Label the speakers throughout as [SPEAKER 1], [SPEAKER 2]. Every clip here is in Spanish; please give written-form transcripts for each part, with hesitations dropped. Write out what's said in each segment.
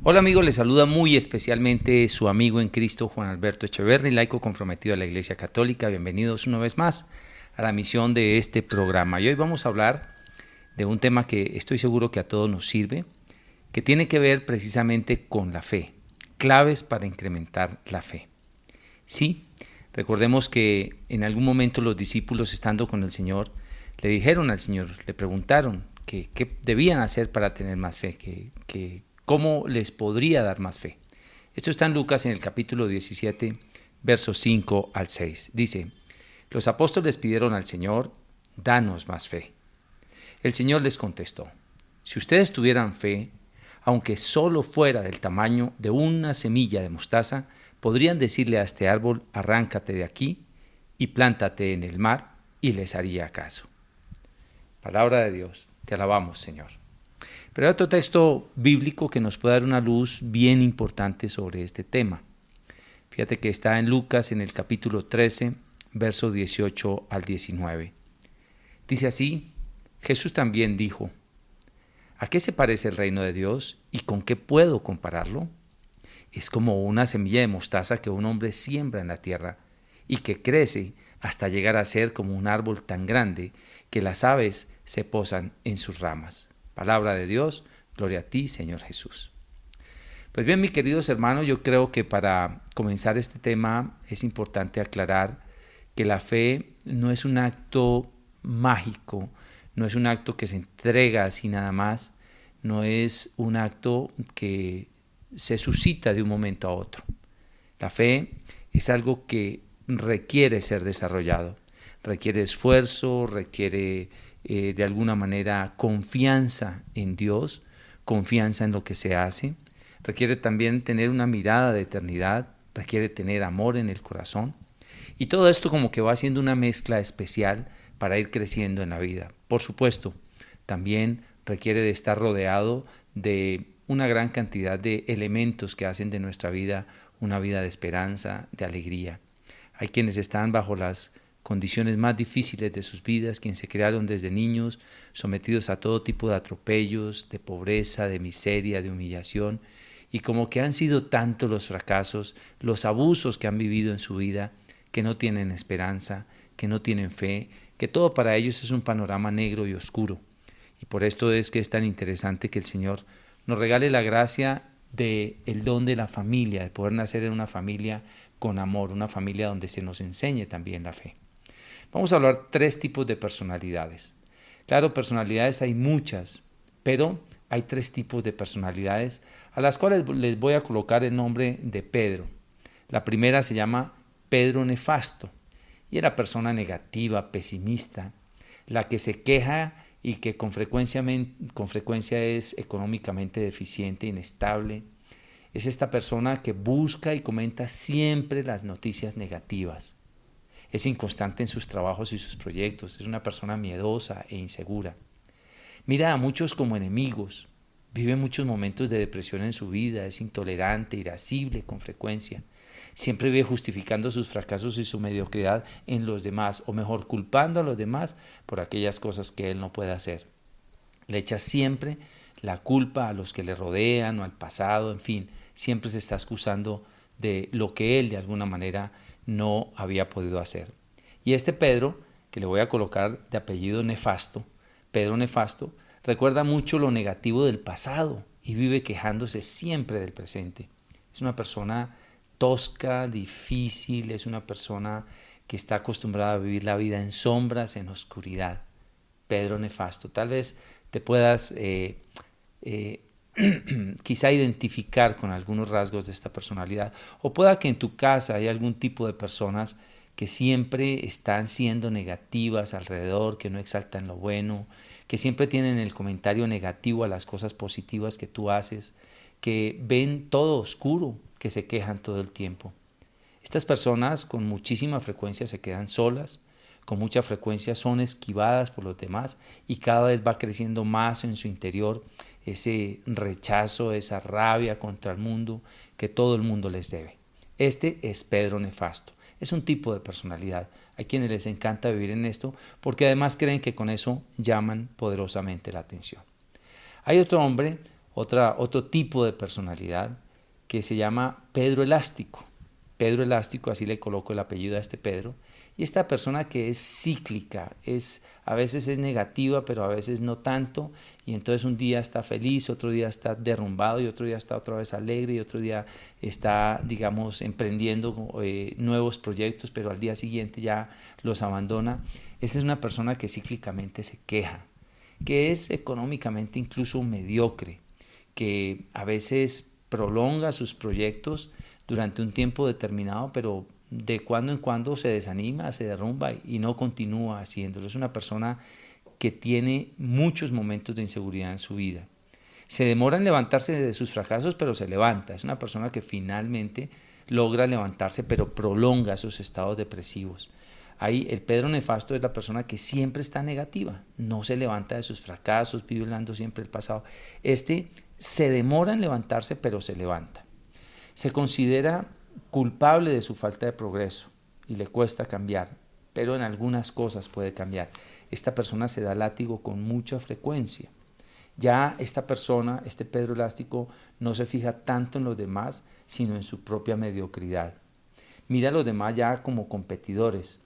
[SPEAKER 1] Hola amigos, les saluda muy especialmente su amigo en Cristo Juan Alberto Echeverri, laico comprometido a la Iglesia Católica. Bienvenidos una vez más a la misión de este programa. Y hoy vamos a hablar de un tema que estoy seguro que a todos nos sirve, que tiene que ver precisamente con la fe, claves para incrementar la fe. Sí, recordemos que en algún momento los discípulos estando con el Señor le dijeron al Señor, le preguntaron qué debían hacer para tener más fe, cómo les podría dar más fe. Esto está en Lucas en el capítulo 17, versos 5 al 6. Dice, los apóstoles pidieron al Señor, danos más fe. El Señor les contestó, si ustedes tuvieran fe, aunque solo fuera del tamaño de una semilla de mostaza, podrían decirle a este árbol, arráncate de aquí y plántate en el mar, y les haría caso. Palabra de Dios, te alabamos, Señor. Pero hay otro texto bíblico que nos puede dar una luz bien importante sobre este tema. Fíjate que está en Lucas en el capítulo 13, versos 18 al 19. Dice así, Jesús también dijo, ¿a qué se parece el reino de Dios y con qué puedo compararlo? Es como una semilla de mostaza que un hombre siembra en la tierra y que crece hasta llegar a ser como un árbol tan grande que las aves se posan en sus ramas. Palabra de Dios, gloria a ti, Señor Jesús. Pues bien, mis queridos hermanos, yo creo que para comenzar este tema es importante aclarar que la fe no es un acto mágico, no es un acto que se entrega así nada más, no es un acto que se suscita de un momento a otro. La fe es algo que requiere ser desarrollado, requiere esfuerzo, requiere de alguna manera confianza en Dios, confianza en lo que se hace, requiere también tener una mirada de eternidad, requiere tener amor en el corazón y todo esto como que va haciendo una mezcla especial para ir creciendo en la vida. Por supuesto, también requiere de estar rodeado de una gran cantidad de elementos que hacen de nuestra vida una vida de esperanza, de alegría. Hay quienes están bajo las condiciones más difíciles de sus vidas, quienes se crearon desde niños, sometidos a todo tipo de atropellos, de pobreza, de miseria, de humillación, y como que han sido tantos los fracasos, los abusos que han vivido en su vida, que no tienen esperanza, que no tienen fe, que todo para ellos es un panorama negro y oscuro. Y por esto es que es tan interesante que el Señor nos regale la gracia del don de la familia, de poder nacer en una familia con amor, una familia donde se nos enseñe también la fe. Vamos a hablar tres tipos de personalidades. Claro, personalidades hay muchas, pero hay tres tipos de personalidades a las cuales les voy a colocar el nombre de Pedro. La primera se llama Pedro nefasto y era persona negativa, pesimista, la que se queja y que con frecuencia es económicamente deficiente, inestable. Es esta persona que busca y comenta siempre las noticias negativas. Es inconstante en sus trabajos y sus proyectos, es una persona miedosa e insegura. Mira a muchos como enemigos, vive muchos momentos de depresión en su vida, es intolerante, irascible con frecuencia. Siempre vive justificando sus fracasos y su mediocridad en los demás, o mejor, culpando a los demás por aquellas cosas que él no puede hacer. Le echa siempre la culpa a los que le rodean o al pasado, en fin, siempre se está excusando de lo que él de alguna manera no había podido hacer. Y este Pedro, que le voy a colocar de apellido nefasto, Pedro nefasto, recuerda mucho lo negativo del pasado y vive quejándose siempre del presente. Es una persona tosca, difícil, es una persona que está acostumbrada a vivir la vida en sombras, en oscuridad. Pedro nefasto. Tal vez te puedas quizá identificar con algunos rasgos de esta personalidad, o pueda que en tu casa haya algún tipo de personas que siempre están siendo negativas alrededor, que no exaltan lo bueno, que siempre tienen el comentario negativo a las cosas positivas que tú haces, que ven todo oscuro, que se quejan todo el tiempo. Estas personas con muchísima frecuencia se quedan solas, con mucha frecuencia son esquivadas por los demás y cada vez va creciendo más en su interior ese rechazo, esa rabia contra el mundo que todo el mundo les debe. Este es Pedro nefasto. Es un tipo de personalidad. Hay quienes les encanta vivir en esto porque además creen que con eso llaman poderosamente la atención. Hay otro hombre otro tipo de personalidad que se llama Pedro Elástico. Pedro Elástico, así le coloco el apellido a este Pedro. Y esta persona que es cíclica, a veces es negativa, pero a veces no tanto. Y entonces un día está feliz, otro día está derrumbado y otro día está otra vez alegre y otro día está, digamos, emprendiendo nuevos proyectos, pero al día siguiente ya los abandona. Esa es una persona que cíclicamente se queja, que es económicamente incluso mediocre, que a veces prolonga sus proyectos durante un tiempo determinado, pero de cuando en cuando se desanima, se derrumba y no continúa haciéndolo. Es una persona que tiene muchos momentos de inseguridad en su vida. Se demora en levantarse de sus fracasos, pero se levanta. Es una persona que finalmente logra levantarse, pero prolonga sus estados depresivos. Ahí el Pedro nefasto es la persona que siempre está negativa, no se levanta de sus fracasos, vive hablando siempre del pasado. Este se demora en levantarse, pero se levanta. Se considera culpable de su falta de progreso y le cuesta cambiar, pero en algunas cosas puede cambiar. Esta persona se da látigo con mucha frecuencia. Ya esta persona, este Pedro Elástico, no se fija tanto en los demás, sino en su propia mediocridad. Mira a los demás ya como competidores.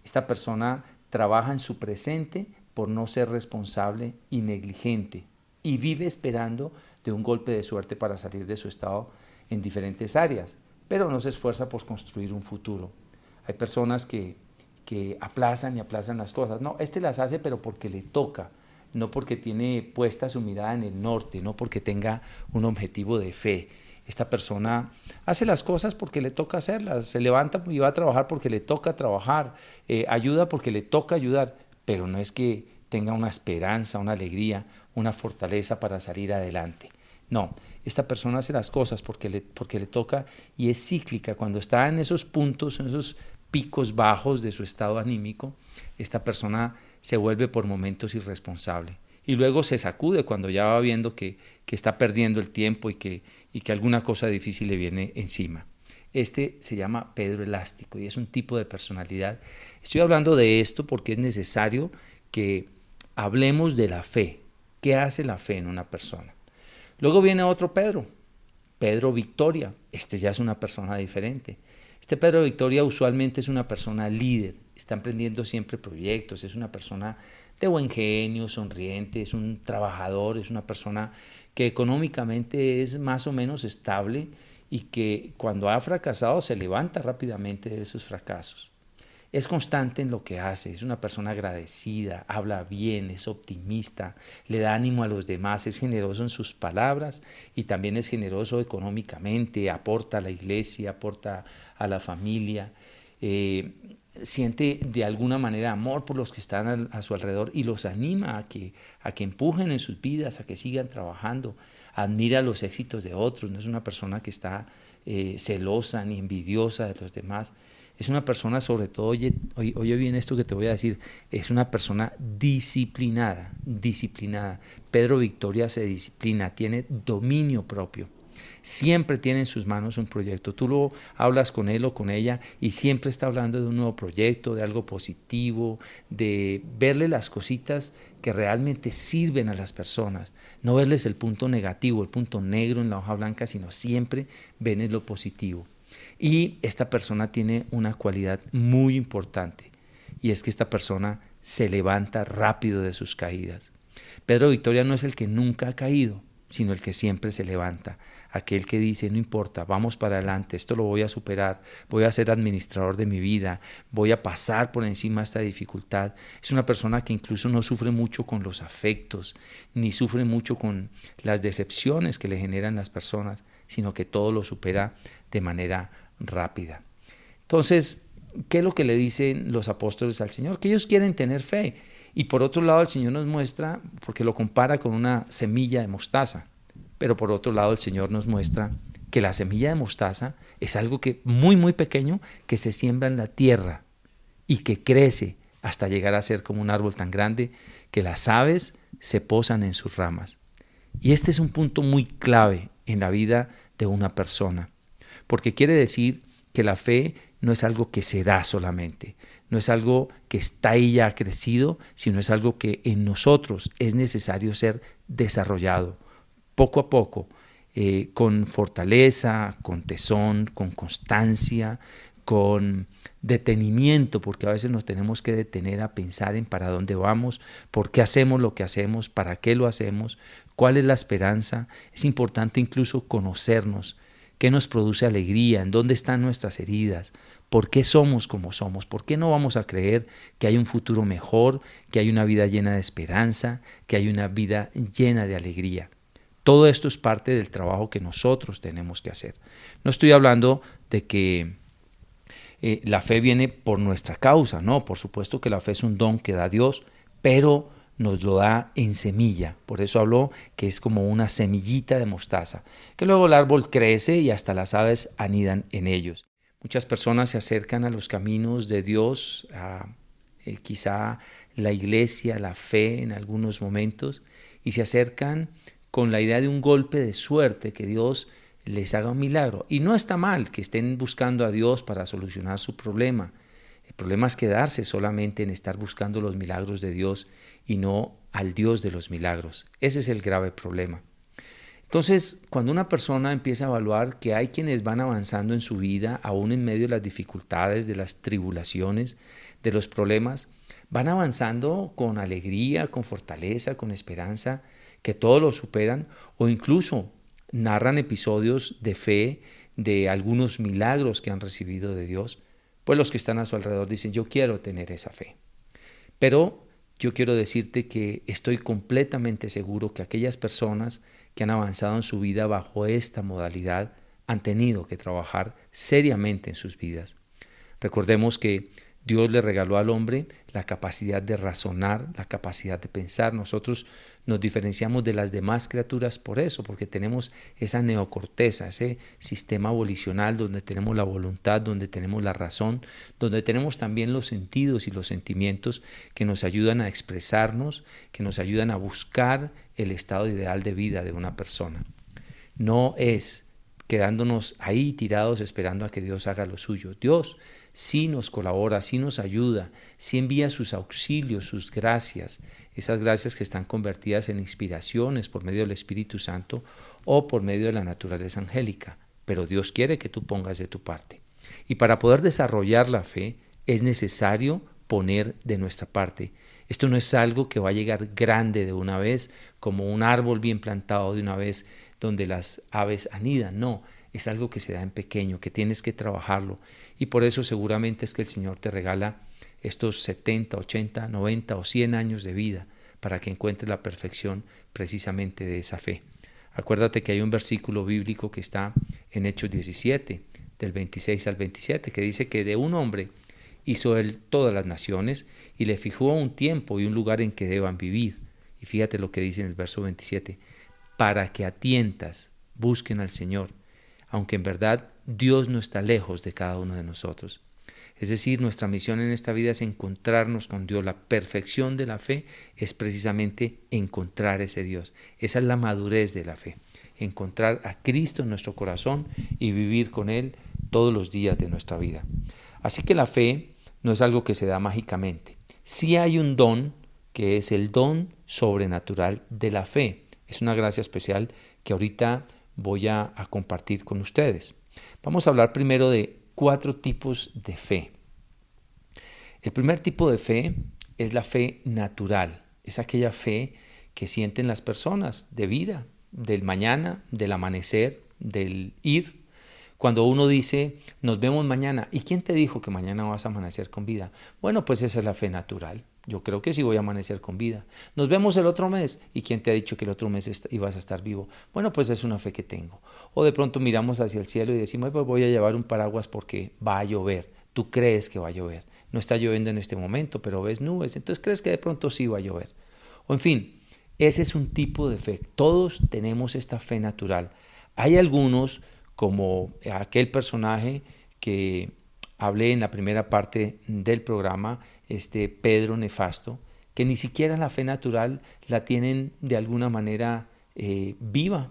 [SPEAKER 1] Esta persona trabaja en su presente por no ser responsable y negligente y vive esperando de un golpe de suerte para salir de su estado en diferentes áreas, pero no se esfuerza por construir un futuro. Hay personas que aplazan y aplazan las cosas. No, este las hace pero porque le toca, no porque tiene puesta su mirada en el norte, no porque tenga un objetivo de fe. Esta persona hace las cosas porque le toca hacerlas, se levanta y va a trabajar porque le toca trabajar, ayuda porque le toca ayudar, pero no es que tenga una esperanza, una alegría, una fortaleza para salir adelante. No, esta persona hace las cosas porque le toca y es cíclica. Cuando está en esos puntos, en esos picos bajos de su estado anímico, esta persona se vuelve por momentos irresponsable. Y luego se sacude cuando ya va viendo que está perdiendo el tiempo y que alguna cosa difícil le viene encima. Este se llama Pedro Elástico y es un tipo de personalidad. Estoy hablando de esto porque es necesario que hablemos de la fe. ¿Qué hace la fe en una persona? Luego viene otro Pedro, Pedro Victoria. Este ya es una persona diferente. Este Pedro Victoria usualmente es una persona líder, está emprendiendo siempre proyectos, es una persona de buen genio, sonriente, es un trabajador, es una persona que económicamente es más o menos estable y que cuando ha fracasado se levanta rápidamente de sus fracasos. Es constante en lo que hace, es una persona agradecida, habla bien, es optimista, le da ánimo a los demás, es generoso en sus palabras y también es generoso económicamente, aporta a la iglesia, aporta a la familia, siente de alguna manera amor por los que están a su alrededor y los anima a que empujen en sus vidas, a que sigan trabajando, admira los éxitos de otros, no es una persona que está celosa ni envidiosa de los demás. Es una persona, sobre todo, oye bien esto que te voy a decir, es una persona disciplinada. Pedro Victoria se disciplina, tiene dominio propio. Siempre tiene en sus manos un proyecto. Tú lo hablas con él o con ella y siempre está hablando de un nuevo proyecto, de algo positivo, de verle las cositas que realmente sirven a las personas. No verles el punto negativo, el punto negro en la hoja blanca, sino siempre ven lo positivo. Y esta persona tiene una cualidad muy importante y es que esta persona se levanta rápido de sus caídas. Pedro Victoria no es el que nunca ha caído, sino el que siempre se levanta. Aquel que dice, no importa, vamos para adelante, esto lo voy a superar, voy a ser administrador de mi vida, voy a pasar por encima de esta dificultad. Es una persona que incluso no sufre mucho con los afectos, ni sufre mucho con las decepciones que le generan las personas, sino que todo lo supera de manera rápida. Entonces, ¿qué es lo que le dicen los apóstoles al Señor? Que ellos quieren tener fe. Y por otro lado el Señor nos muestra, porque lo compara con una semilla de mostaza, pero por otro lado el Señor nos muestra que la semilla de mostaza es algo que muy pequeño que se siembra en la tierra y que crece hasta llegar a ser como un árbol tan grande que las aves se posan en sus ramas. Y este es un punto muy clave en la vida de una persona, porque quiere decir que la fe no es algo que se da solamente, no es algo que está ahí ya crecido, sino es algo que en nosotros es necesario ser desarrollado poco a poco, con fortaleza, con tesón, con constancia, con detenimiento, porque a veces nos tenemos que detener a pensar en para dónde vamos, por qué hacemos lo que hacemos, para qué lo hacemos, cuál es la esperanza. Es importante incluso conocernos, qué nos produce alegría, en dónde están nuestras heridas, por qué somos como somos, por qué no vamos a creer que hay un futuro mejor, que hay una vida llena de esperanza, que hay una vida llena de alegría. Todo esto es parte del trabajo que nosotros tenemos que hacer. No estoy hablando de que la fe viene por nuestra causa, no, por supuesto que la fe es un don que da Dios, pero nos lo da en semilla. Por eso habló que es como una semillita de mostaza, que luego el árbol crece y hasta las aves anidan en ellos. Muchas personas se acercan a los caminos de Dios, quizá la iglesia, la fe en algunos momentos, y se acercan con la idea de un golpe de suerte, que Dios les haga un milagro. Y no está mal que estén buscando a Dios para solucionar su problema. El problema es quedarse solamente en estar buscando los milagros de Dios y no al Dios de los milagros. Ese es el grave problema. Entonces, cuando una persona empieza a evaluar que hay quienes van avanzando en su vida, aún en medio de las dificultades, de las tribulaciones, de los problemas, van avanzando con alegría, con fortaleza, con esperanza, que todos lo superan, o incluso narran episodios de fe, de algunos milagros que han recibido de Dios, pues los que están a su alrededor dicen, yo quiero tener esa fe. Pero yo quiero decirte que estoy completamente seguro que aquellas personas que han avanzado en su vida bajo esta modalidad han tenido que trabajar seriamente en sus vidas. Recordemos que Dios le regaló al hombre la capacidad de razonar, la capacidad de pensar. Nosotros nos diferenciamos de las demás criaturas por eso, porque tenemos esa neocorteza, ese sistema volicional donde tenemos la voluntad, donde tenemos la razón, donde tenemos también los sentidos y los sentimientos que nos ayudan a expresarnos, que nos ayudan a buscar el estado ideal de vida de una persona. No es quedándonos ahí tirados esperando a que Dios haga lo suyo. Dios sí nos colabora, sí nos ayuda, sí envía sus auxilios, sus gracias, esas gracias que están convertidas en inspiraciones por medio del Espíritu Santo o por medio de la naturaleza angélica. Pero Dios quiere que tú pongas de tu parte. Y para poder desarrollar la fe es necesario poner de nuestra parte. Esto no es algo que va a llegar grande de una vez, como un árbol bien plantado de una vez, donde las aves anidan. No, es algo que se da en pequeño, que tienes que trabajarlo. Y por eso seguramente es que el Señor te regala estos 70, 80, 90 o 100 años de vida para que encuentres la perfección precisamente de esa fe. Acuérdate que hay un versículo bíblico que está en Hechos 17, del 26 al 27, que dice que de un hombre hizo él todas las naciones y le fijó un tiempo y un lugar en que deban vivir. Y fíjate lo que dice en el verso 27, para que a tientas busquen al Señor, aunque en verdad Dios no está lejos de cada uno de nosotros. Es decir, nuestra misión en esta vida es encontrarnos con Dios. La perfección de la fe es precisamente encontrar ese Dios. Esa es la madurez de la fe, encontrar a Cristo en nuestro corazón y vivir con Él todos los días de nuestra vida. Así que la fe no es algo que se da mágicamente. Sí hay un don, que es el don sobrenatural de la fe. Es una gracia especial que ahorita voy a compartir con ustedes. Vamos a hablar primero de 4 tipos de fe. El primer tipo de fe es la fe natural. Es aquella fe que sienten las personas de vida, del mañana, del amanecer, del ir. Cuando uno dice, nos vemos mañana, ¿y quién te dijo que mañana vas a amanecer con vida? Bueno, pues esa es la fe natural. Yo creo que sí voy a amanecer con vida. Nos vemos el otro mes. ¿Y quién te ha dicho que el otro mes ibas a estar vivo? Bueno, pues es una fe que tengo. O de pronto miramos hacia el cielo y decimos, pues voy a llevar un paraguas porque va a llover. Tú crees que va a llover. No está lloviendo en este momento, pero ves nubes. Entonces crees que de pronto sí va a llover. O en fin, ese es un tipo de fe. Todos tenemos esta fe natural. Hay algunos, como aquel personaje que hablé en la primera parte del programa, Pedro Nefasto, que ni siquiera la fe natural la tienen de alguna manera viva,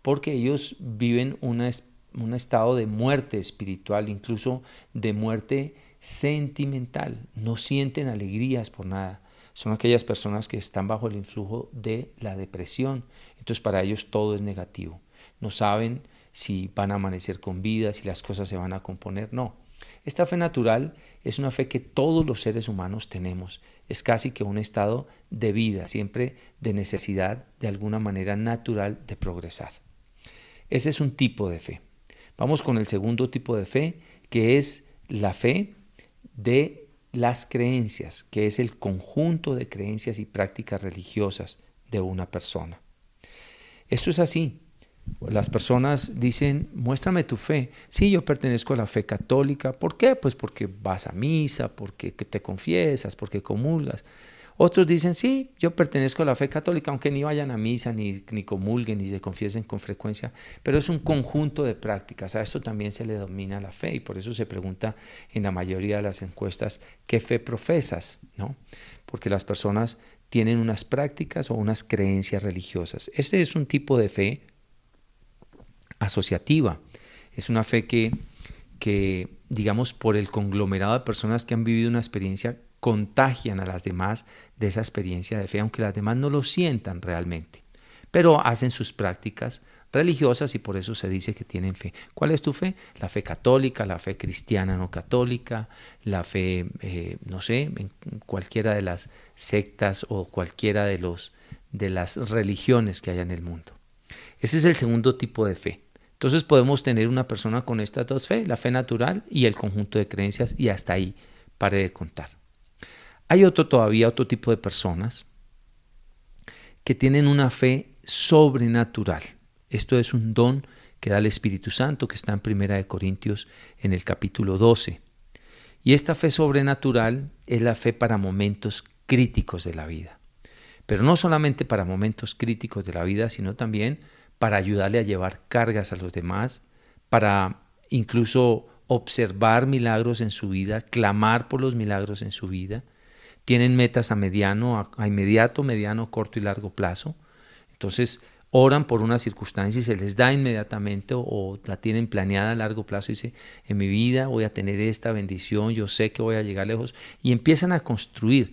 [SPEAKER 1] porque ellos viven un estado de muerte espiritual, incluso de muerte sentimental. No sienten alegrías por nada. son aquellas personas que están bajo el influjo de la depresión. Entonces para ellos todo es negativo. No saben si van a amanecer con vida, si las cosas se van a componer. No. Esta fe natural es una fe que todos los seres humanos tenemos. Es casi que un estado de vida, siempre de necesidad de alguna manera natural de progresar. Ese es un tipo de fe. Vamos con el segundo tipo de fe, que es la fe de las creencias, que es el conjunto de creencias y prácticas religiosas de una persona. Esto es así. Las personas dicen, muéstrame tu fe. Sí, yo pertenezco a la fe católica. ¿Por qué? Pues porque vas a misa, porque te confiesas, porque comulgas. Otros dicen, sí, yo pertenezco a la fe católica, aunque ni vayan a misa, ni comulguen, ni se confiesen con frecuencia, pero es un conjunto de prácticas. A esto también se le domina la fe y por eso se pregunta en la mayoría de las encuestas, ¿qué fe profesas? ¿No? Porque las personas tienen unas prácticas o unas creencias religiosas. Este es un tipo de fe asociativa. Es una fe que, digamos, por el conglomerado de personas que han vivido una experiencia, contagian a las demás de esa experiencia de fe, aunque las demás no lo sientan realmente. Pero hacen sus prácticas religiosas y por eso se dice que tienen fe. ¿Cuál es tu fe? La fe católica, la fe cristiana no católica, la fe, no sé, en cualquiera de las sectas o cualquiera de las religiones que haya en el mundo. Ese es el segundo tipo de fe. Entonces podemos tener una persona con estas dos fe, la fe natural y el conjunto de creencias, y hasta ahí pare de contar. Hay otro tipo de personas que tienen una fe sobrenatural. Esto es un don que da el Espíritu Santo, que está en 1 Corintios en el capítulo 12. Y esta fe sobrenatural es la fe para momentos críticos de la vida. Pero no solamente para momentos críticos de la vida, sino también para ayudarle a llevar cargas a los demás, para incluso observar milagros en su vida, clamar por los milagros en su vida. Tienen metas a mediano, a inmediato, mediano, corto y largo plazo. Entonces oran por una circunstancia y se les da inmediatamente o la tienen planeada a largo plazo y dice, en mi vida voy a tener esta bendición, yo sé que voy a llegar lejos. Y empiezan a construir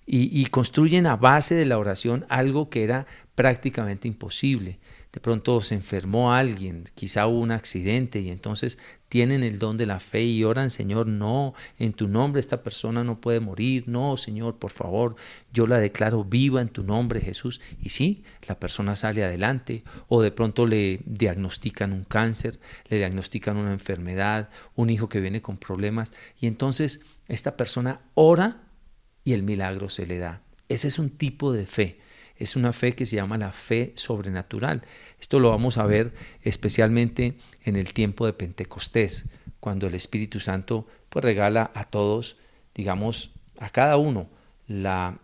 [SPEAKER 1] y construyen a base de la oración algo que era prácticamente imposible. De pronto se enfermó alguien, quizá hubo un accidente y entonces tienen el don de la fe y oran, Señor, no, en tu nombre esta persona no puede morir, no, Señor, por favor, yo la declaro viva en tu nombre, Jesús. Y sí, la persona sale adelante, o de pronto le diagnostican un cáncer, le diagnostican una enfermedad, un hijo que viene con problemas, y entonces esta persona ora y el milagro se le da. Ese es un tipo de fe. Es una fe que se llama la fe sobrenatural. Esto lo vamos a ver especialmente en el tiempo de Pentecostés, cuando el Espíritu Santo pues regala a todos, digamos, a cada uno,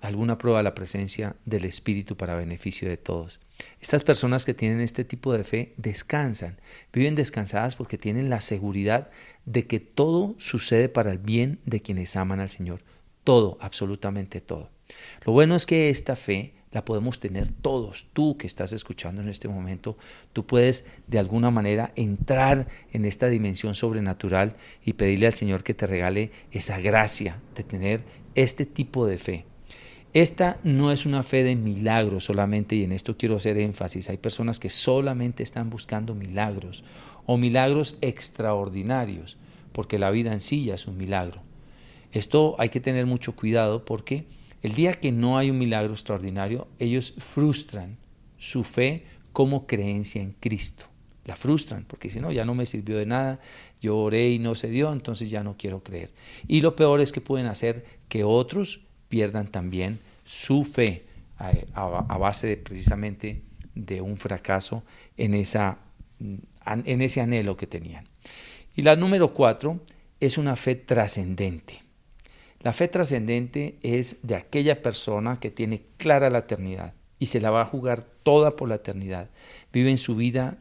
[SPEAKER 1] alguna prueba de la presencia del Espíritu para beneficio de todos. Estas personas que tienen este tipo de fe descansan, viven descansadas porque tienen la seguridad de que todo sucede para el bien de quienes aman al Señor. Todo, absolutamente todo. Lo bueno es que esta fe la podemos tener todos. Tú que estás escuchando en este momento, tú puedes de alguna manera entrar en esta dimensión sobrenatural y pedirle al Señor que te regale esa gracia de tener este tipo de fe. Esta no es una fe de milagros solamente, y en esto quiero hacer énfasis. Hay personas que solamente están buscando milagros o milagros extraordinarios, porque la vida en sí ya es un milagro. Esto hay que tener mucho cuidado porque el día que no hay un milagro extraordinario, ellos frustran su fe como creencia en Cristo. La frustran porque si no, ya no me sirvió de nada, yo oré y no se dio, entonces ya no quiero creer. Y lo peor es que pueden hacer que otros pierdan también su fe a base de precisamente de un fracaso en ese anhelo que tenían. Y la número 4 es una fe trascendente. La fe trascendente es de aquella persona que tiene clara la eternidad y se la va a jugar toda por la eternidad. Vive en su vida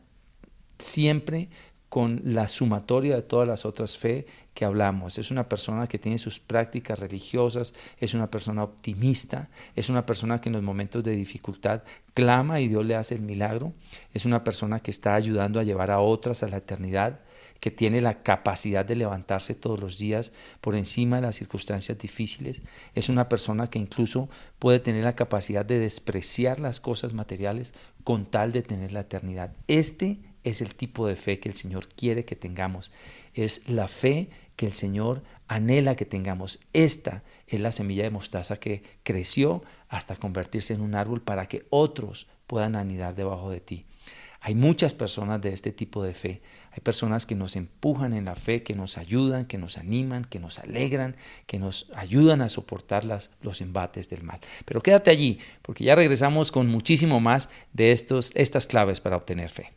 [SPEAKER 1] siempre con la sumatoria de todas las otras fe que hablamos. Es una persona que tiene sus prácticas religiosas, es una persona optimista, es una persona que en los momentos de dificultad clama y Dios le hace el milagro, es una persona que está ayudando a llevar a otras a la eternidad, que tiene la capacidad de levantarse todos los días por encima de las circunstancias difíciles. Es una persona que incluso puede tener la capacidad de despreciar las cosas materiales con tal de tener la eternidad. Este es el tipo de fe que el Señor quiere que tengamos. Es la fe que el Señor anhela que tengamos. Esta es la semilla de mostaza que creció hasta convertirse en un árbol para que otros puedan anidar debajo de ti. Hay muchas personas de este tipo de fe. Hay personas que nos empujan en la fe, que nos ayudan, que nos animan, que nos alegran, que nos ayudan a soportar los embates del mal. Pero quédate allí, porque ya regresamos con muchísimo más de estas claves para obtener fe.